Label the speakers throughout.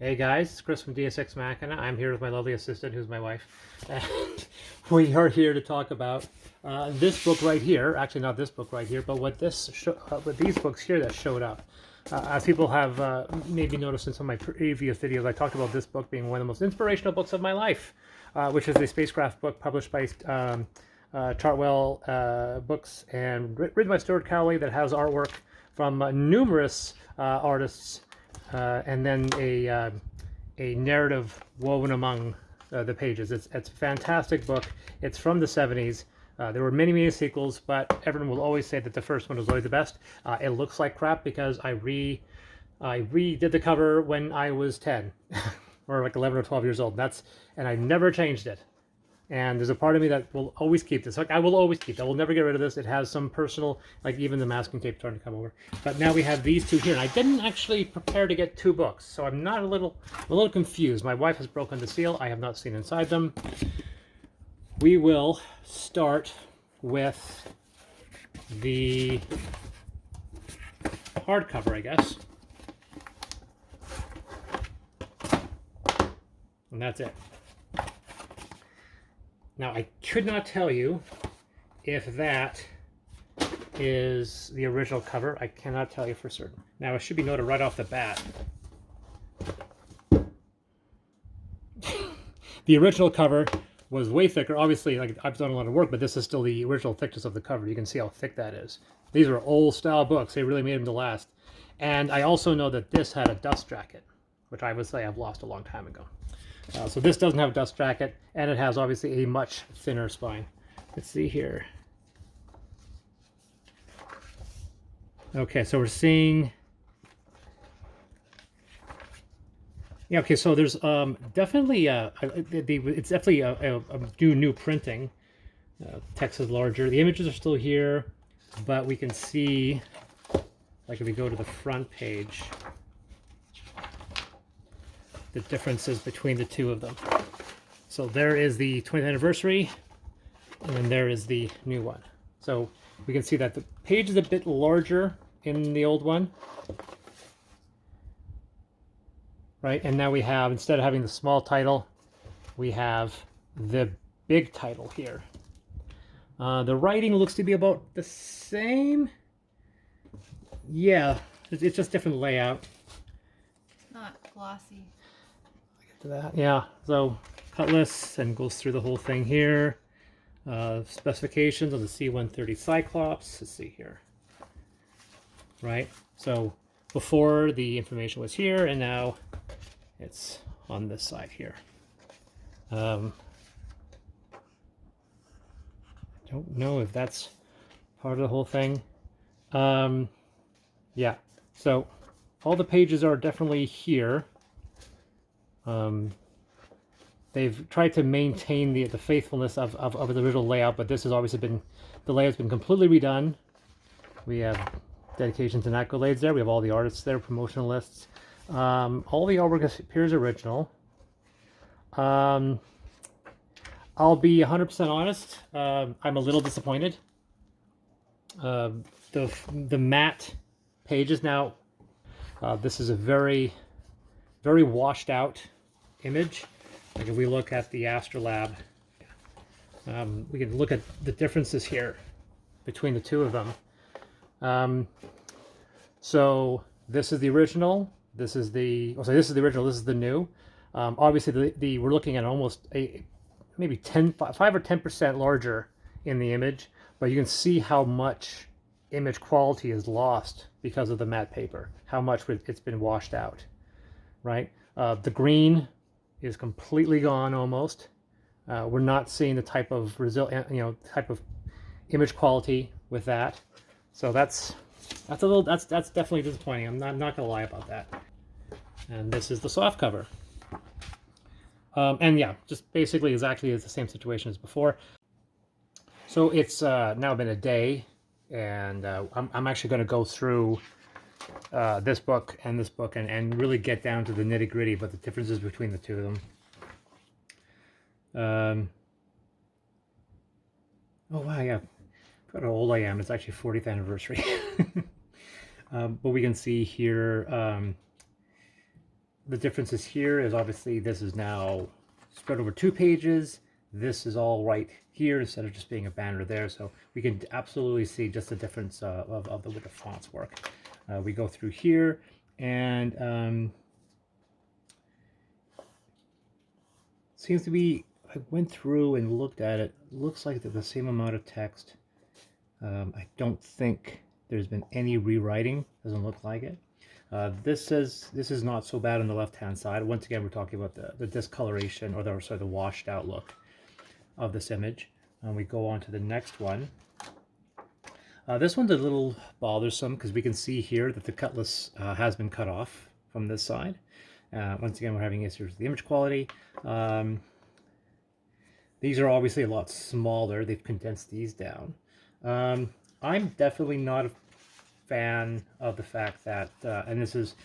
Speaker 1: Hey guys, it's Chris from DSX Machina. I'm here with my lovely assistant, who's my wife, and we are here to talk about this book right here. Actually, not this book right here, but what these books here that showed up. As people have maybe noticed in some of my previous videos, I talked about this book being one of the most inspirational books of my life, which is the Spacecraft book published by Chartwell Books and written by Stuart Cowley, that has artwork from numerous artists. And then a narrative woven among the pages. It's a fantastic book. It's from the 70s. There were many sequels, but everyone will always say that the first one was always the best. It looks like crap because I redid the cover when I was 10 or like 11 or 12 years old. And I never changed it. And there's a part of me that will always keep this. Like, I will always keep it. I will never get rid of this. It has some personal, like even the masking tape starting to come over. But now we have these two here. And I didn't actually prepare to get two books, so I'm not a little confused. My wife has broken the seal. I have not seen inside them. We will start with the hardcover, I guess. And that's it. Now, I could not tell you if that is the original cover. I cannot tell you for certain. Now, it should be noted right off the bat. The original cover was way thicker. Obviously, like, I've done a lot of work, but this is still the original thickness of the cover. You can see how thick that is. These are old style books. They really made them to last. And I also know that this had a dust jacket, which I would say I've lost a long time ago. So this doesn't have a dust jacket, and it has obviously a much thinner spine. Let's see here. Okay, so we're seeing... Yeah, okay, so there's definitely, it's definitely a new printing. Text is larger. The images are still here, but we can see, like if we go to the front page, the differences between the two of them. So there is the 20th anniversary, and then there is the new one. So we can see that the page is a bit larger in the old one, right? And now we have, instead of having the small title, we have the big title here. The writing looks to be about the same. Yeah, it's just different layout.
Speaker 2: It's not glossy.
Speaker 1: To that, yeah. So Cutlass, and goes through the whole thing here. Specifications of the C-130 Cyclops. Let's see here. Right. So before, the information was here, and now it's on this side here. Don't know if that's part of the whole thing. Yeah. So all the pages are definitely here. They've tried to maintain the faithfulness of the original layout, but this has obviously been, the layout's been completely redone. We have dedications and accolades there. We have all the artists there, promotional lists. All the artwork appears original. I'll be 100% honest. I'm a little disappointed. The matte pages now. This is a very washed out image. Like if we look at the Astrolab, we can look at the differences here between the two of them. So this is the original. This is the this is the original. This is the new. Obviously, we're looking at almost maybe 5 or 10% larger in the image, but you can see how much image quality is lost because of the matte paper. How much it's been washed out, right? The green is completely gone almost. We're not seeing the type of type of image quality with that. So that's definitely disappointing. I'm not gonna lie about that. And this is the soft cover. And yeah, just basically exactly the same situation as before. So it's now been a day, and I'm actually going to go through this book and this book and really get down to the nitty gritty, but the differences between the two of them. Oh wow, yeah, I forgot how old I am. It's actually 40th anniversary. But we can see here the differences here is obviously this is now spread over 2 pages. This is all right here instead of just being a banner there. So we can absolutely see just the difference of the way the fonts work. We go through here and seems to be, I went through and looked at it. Looks like there's the same amount of text. I don't think there's been any rewriting. Doesn't look like it. This is not so bad on the left-hand side. Once again, we're talking about the discoloration or the washed out look of this image. And we go on to the next one. This one's a little bothersome because we can see here that the cutlass has been cut off from this side. Once again, we're having issues with the image quality. These are obviously a lot smaller. They've condensed these down. I'm definitely not a fan of the fact that, and this is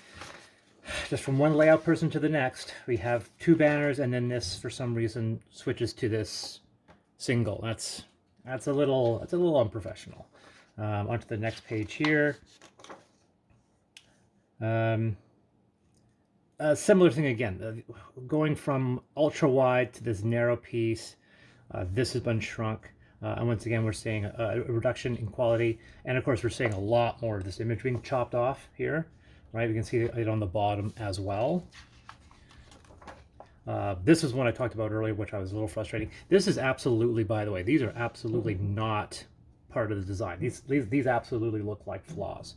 Speaker 1: just from one layout person to the next, we have 2 banners and then this for some reason switches to this single. That's a little unprofessional. Onto the next page here. A similar thing again, going from ultra wide to this narrow piece. This has been shrunk. And once again, we're seeing a reduction in quality. And of course, we're seeing a lot more of this image being chopped off here, right? We can see it on the bottom as well. This is one I talked about earlier, which I was a little frustrating. This is absolutely, by the way, these are absolutely not part of the design. These absolutely look like flaws.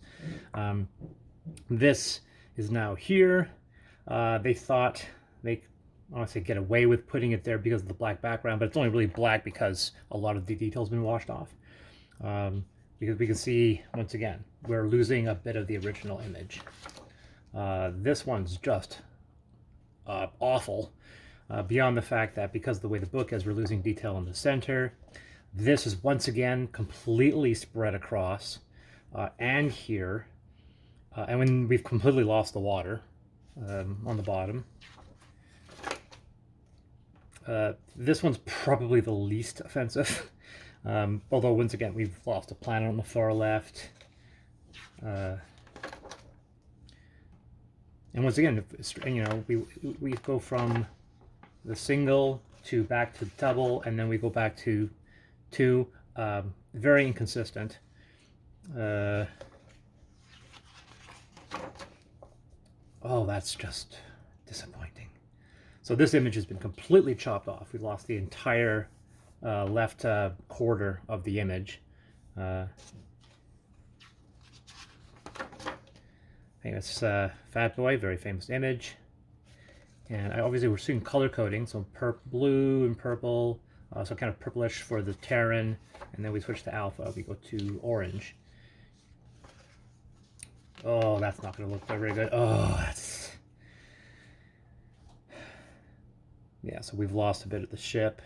Speaker 1: This is now here. They thought they honestly get away with putting it there because of the black background, but it's only really black because a lot of the details been washed off. Because we can see, once again, we're losing a bit of the original image. This one's just awful, beyond the fact that because of the way the book is, we're losing detail in the center. This is once again completely spread across and here, and when we've completely lost the water on the bottom. This one's probably the least offensive, although once again we've lost a planet on the far left. And once again, you know, we go from the single to back to double, and then we go back to 2. Very inconsistent. Oh, that's just disappointing. So this image has been completely chopped off. We lost the entire left quarter of the image. Famous Fat Boy, very famous image. And obviously we're seeing color coding, so blue and purple, so kind of purplish for the Terran, and then we switch to alpha, we go to orange. Oh, that's not going to look very good. Oh, that's... Yeah, so we've lost a bit of the ship.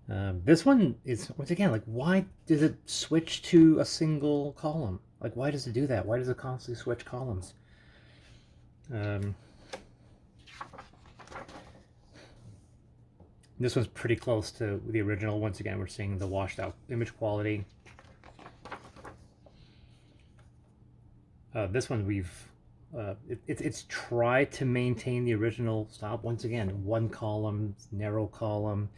Speaker 1: This one is, once again, like, why does it switch to a single column? Like, why does it do that? Why does it constantly switch columns? This one's pretty close to the original. Once again, we're seeing the washed out image quality. This one it's tried to maintain the original style. Once again, 1 column, narrow column.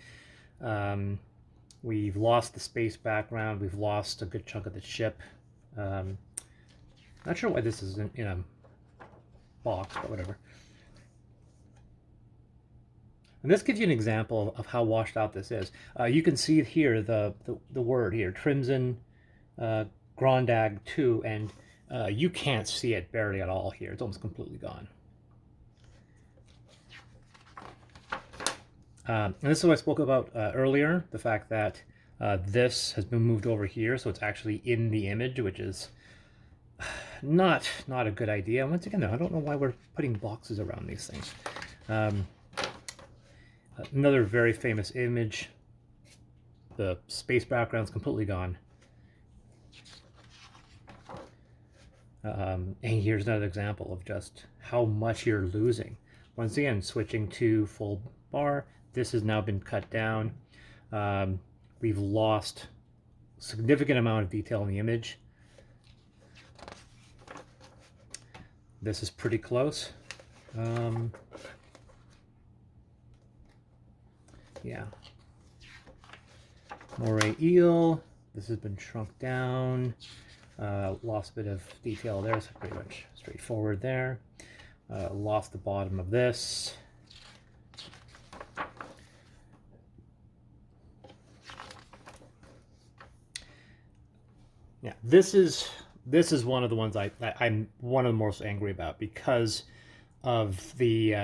Speaker 1: We've lost the space background. We've lost a good chunk of the ship. Not sure why this is in a box, but whatever. And this gives you an example of how washed out this is. You can see here the word here, Trimson Grondag 2, and you can't see it barely at all here. It's almost completely gone. And this is what I spoke about earlier, the fact that this has been moved over here, so it's actually in the image, which is not a good idea. Once again, though, I don't know why we're putting boxes around these things. Another very famous image, the space background's completely gone. And here's another example of just how much you're losing. Once again, switching to full bar, this has now been cut down. We've lost a significant amount of detail in the image. This is pretty close. Yeah. Moray eel. This has been shrunk down. Lost a bit of detail there, so pretty much straightforward there. Lost the bottom of this. Yeah, this is one of the ones I'm one of the most angry about because of the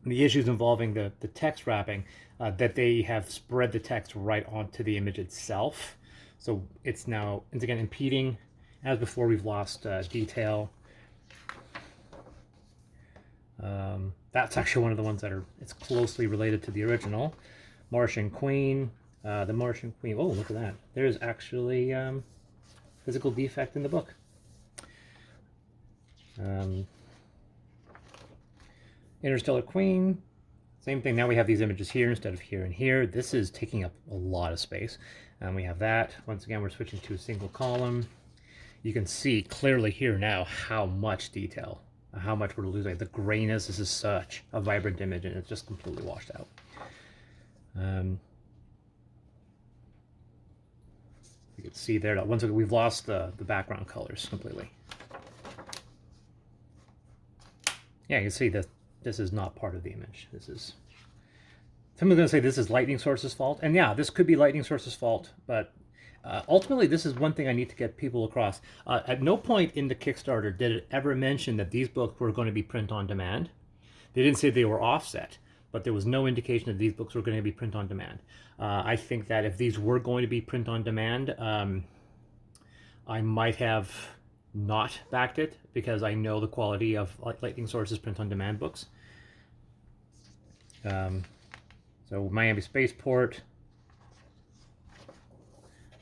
Speaker 1: issues involving the text wrapping, that they have spread the text right onto the image itself. So it's now, once again, impeding. As before, we've lost detail. That's actually one of the ones that it's closely related to the original. Martian Queen. The Martian Queen. Oh, look at that. There's actually physical defect in the book. Interstellar Queen. Same thing. Now we have these images here instead of here and here. This is taking up a lot of space. And we have that. Once again, we're switching to a single column. You can see clearly here now how much detail, how much we're losing. The grayness, this is such a vibrant image and it's just completely washed out. You can see there that once again, we've lost the background colors completely. Yeah, you can see that this is not part of the image. This is, someone's going to say this is Lightning Source's fault. And yeah, this could be Lightning Source's fault, but ultimately this is one thing I need to get people across. At no point in the Kickstarter did it ever mention that these books were going to be print on demand. They didn't say they were offset, but there was no indication that these books were going to be print on demand. I think that if these were going to be print on demand, I might have not backed it because I know the quality of Lightning Source's print on demand books. So Miami Spaceport,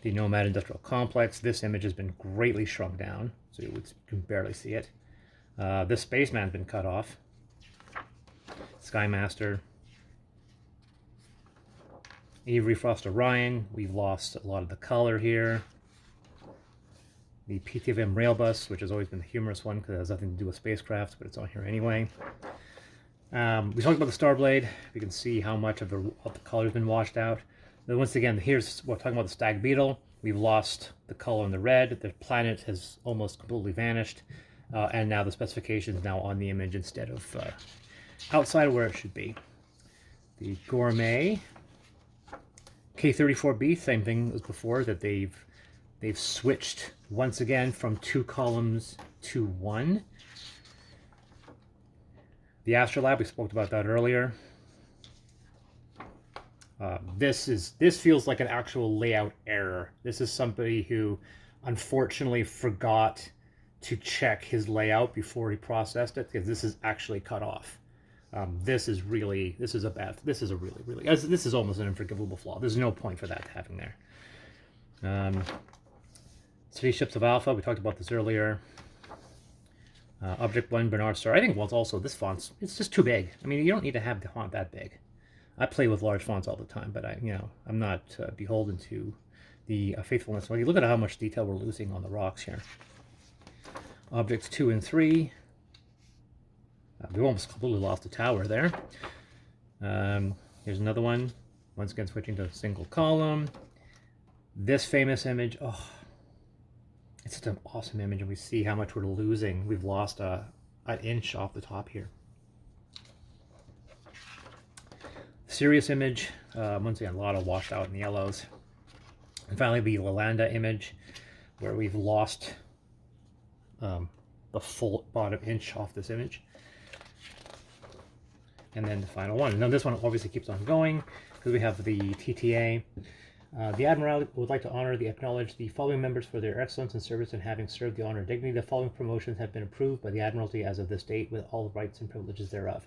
Speaker 1: the Nomad Industrial Complex. This image has been greatly shrunk down, so you can barely see it. This spaceman's been cut off. Skymaster. Avery Frost Orion. We've lost a lot of the color here. The PTFM rail bus, which has always been the humorous one because it has nothing to do with spacecraft, but it's on here anyway. We talked about the Starblade. We can see how much of the color has been washed out. Then once again, here's we're talking about the Stag Beetle. We've lost the color in the red. The planet has almost completely vanished, and now the specification is now on the image instead of outside where it should be. The Gourmet K34B, same thing as before, that they've switched once again from 2 columns to 1. The Astrolab, we spoke about that earlier. This feels like an actual layout error. This is somebody who unfortunately forgot to check his layout before he processed it, because this is actually cut off. This is almost an unforgivable flaw. There's no point for that happening there. City Ships of Alpha, we talked about this earlier. Object 1, Bernard Star. I think, well, it's also, this font's, it's just too big. I mean, you don't need to have the font that big. I play with large fonts all the time, but I'm not beholden to the faithfulness. Well, you look at how much detail we're losing on the rocks here. Objects 2 and 3. We almost completely lost the tower there. Here's another one. Once again, switching to a single column. This famous image, oh, it's such an awesome image, and we see how much we're losing. We've lost an inch off the top here. Serious image, once again, a lot of washed out in the yellows. And finally, the Lalanda image, where we've lost the full bottom inch off this image. And then the final one. Now this one obviously keeps on going because we have the TTA. The Admiral would like to acknowledge the following members for their excellence in service and having served the honor and dignity. The following promotions have been approved by the Admiralty as of this date with all rights and privileges thereof.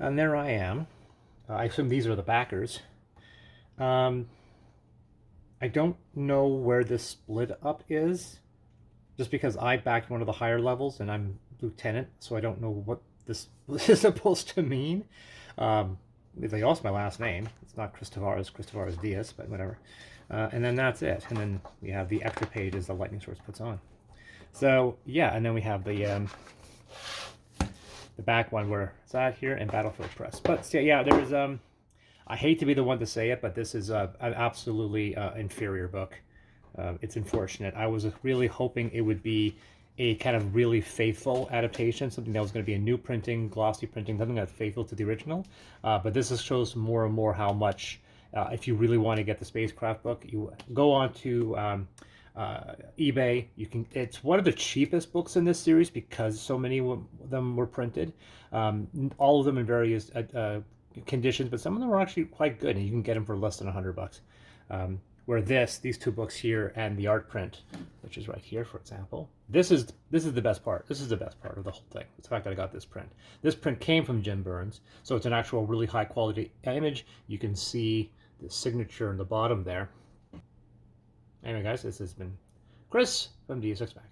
Speaker 1: And there I am. I assume these are the backers. I don't know where this split up is, just because I backed one of the higher levels and I'm lieutenant, so I don't know what this is supposed to mean. They lost my last name. It's not Christovares Diaz, but whatever. And then that's it. And then we have the extra pages the Lightning Source puts on. So yeah, and then we have the the back one where it's at here, and Battlefield Press. But yeah, there's I hate to be the one to say it, but this is an absolutely inferior book. It's unfortunate. I was really hoping it would be a kind of really faithful adaptation, something that was going to be a new printing, glossy printing, something that's faithful to the original. But this just shows more and more how much, if you really want to get the Spacecraft book, you go on to eBay. You can. It's one of the cheapest books in this series because so many of them were printed. All of them in various conditions, but some of them are actually quite good, and you can get them for less than $100. Where these two books here and the art print, which is right here, for example, this is the best part. This is the best part of the whole thing. It's the fact that I got this print. This print came from Jim Burns, so it's an actual really high quality image. You can see the signature in the bottom there. Anyway, guys, this has been Chris from DS6 Back.